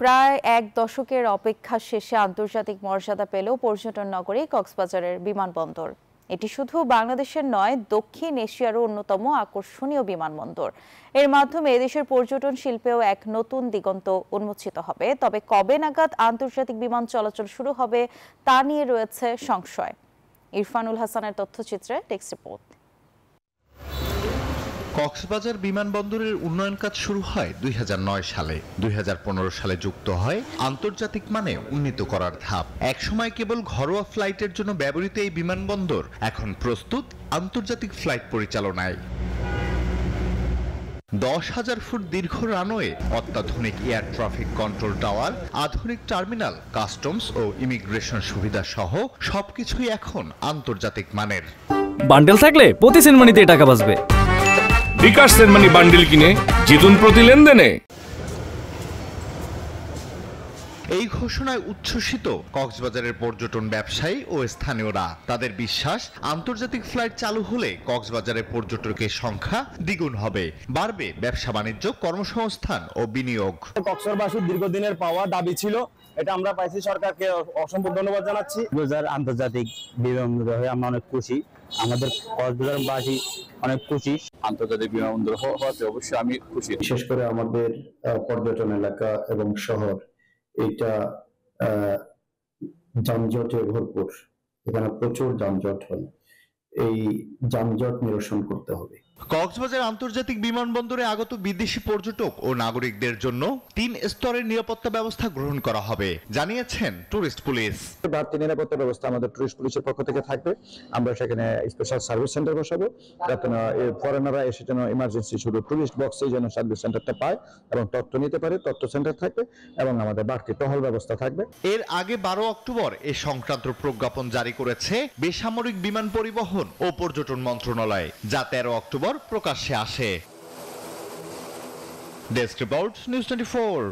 প্রায় এক দশকের অপেক্ষা শেষে আন্তর্জাতিক মর্যাদা পেল পর্যটন নগরী কক্সবাজারের বিমানবন্দর। এটি শুধু বাংলাদেশের নয়, দক্ষিণ এশিয়ারও অন্যতম আকর্ষণীয় বিমানবন্দর। এর মাধ্যমে এদেশের পর্যটন শিল্পেও এক নতুন দিগন্ত উন্মোচিত হবে। তবে কবে নাগাদ আন্তর্জাতিক বিমান চলাচল শুরু হবে তা নিয়ে রয়েছে সংশয়। ইরফানুল হাসানের তথ্যচিত্রে টেক্সট রিপোর্ট। কক্সবাজার বিমানবন্দরের উন্নয়ন কাজ শুরু হয় 2009 সালে। 2015 সালে যুক্ত হয় আন্তর্জাতিক মানে উন্নীত করার ধাপ। একসময় কেবল ঘরোয়া ফ্লাইটের জন্য ব্যবহৃত এই বিমানবন্দর এখন প্রস্তুত আন্তর্জাতিক ফ্লাইট পরিচালনায়। 10,000 ফুট দীর্ঘ রানওয়ে, অত্যাধুনিক এয়ার ট্রাফিক কন্ট্রোল টাওয়ার, আধুনিক টার্মিনাল, কাস্টমস ও ইমিগ্রেশন সুবিধা সহ সবকিছুই এখন আন্তর্জাতিক মানের। বান্ডেল থাকলে প্রতি সেনমানিতে টাকা বাঁচবে। বিকাশ সেনমানি বান্ডেল কিনে জিতুন প্রতি লেনদেনে। এই ঘোষণায় উচ্ছ্বসিত কক্সবাজারের পর্যটন ব্যবসায়ী ও স্থানীয়রা। তাদের বিশ্বাস, আন্তর্জাতিক ফ্লাইট চালু হলে কক্সবাজারের পর্যটকের সংখ্যা দ্বিগুণ হবে, বাড়বে ব্যবসা বাণিজ্য, কর্মসংস্থান ও বিনিয়োগ। কক্সবাজারবাসীর দীর্ঘদিনের পাওয়া দাবি ছিল, এটা আমরা পাইছি। সরকারকে অসংখ্য ধন্যবাদ জানাচ্ছি। কক্সবাজার আন্তর্জাতিক বিমানবন্দর হয়ে আমরা অনেক খুশি, আমাদের কক্সবাজারবাসী অনেক খুশি। আন্তর্জাতিক বিমানবন্দর হওয়াতে অবশ্যই আমি খুশি। বিশেষ করে আমাদের পর্যটন এলাকা এবং শহর এটা যানজটে ভরপুর, এখানে প্রচুর যানজট হয়। এই যানজট নিরসন করতে হবে। কক্সবাজার আন্তর্জাতিক বিমানবন্দরে আগত বিদেশি পর্যটক ও নাগরিকদের জন্য 3 স্তরের নিরাপত্তা ব্যবস্থা গ্রহণ করা হবে, জানিয়েছেন টুরিস্ট পুলিশ। বাড়তি নিরাপত্তা ব্যবস্থা আমাদের টুরিস্ট পুলিশের পক্ষ থেকে থাকবে। আমরা সেখানে স্পেশাল সার্ভিস সেন্টার বসাবো, যাতে ফরেনাররা এসে যেন ইমার্জেন্সি শুধু টুরিস্ট বক্সে যেন সার্ভিস সেন্টারটা পায় এবং তথ্য নিতে পারে। তথ্য সেন্টার থাকবে এবং আমাদের বাড়তি টহল ব্যবস্থা থাকবে। এর আগে 12 অক্টোবর এ সংক্রান্ত প্রজ্ঞাপন জারি করেছে বেসামরিক বিমান পরিবহন ও পর্যটন মন্ত্রণালয়, যা 13 অক্টোবর প্রকাশ্যে আসে। Desk report, news 24।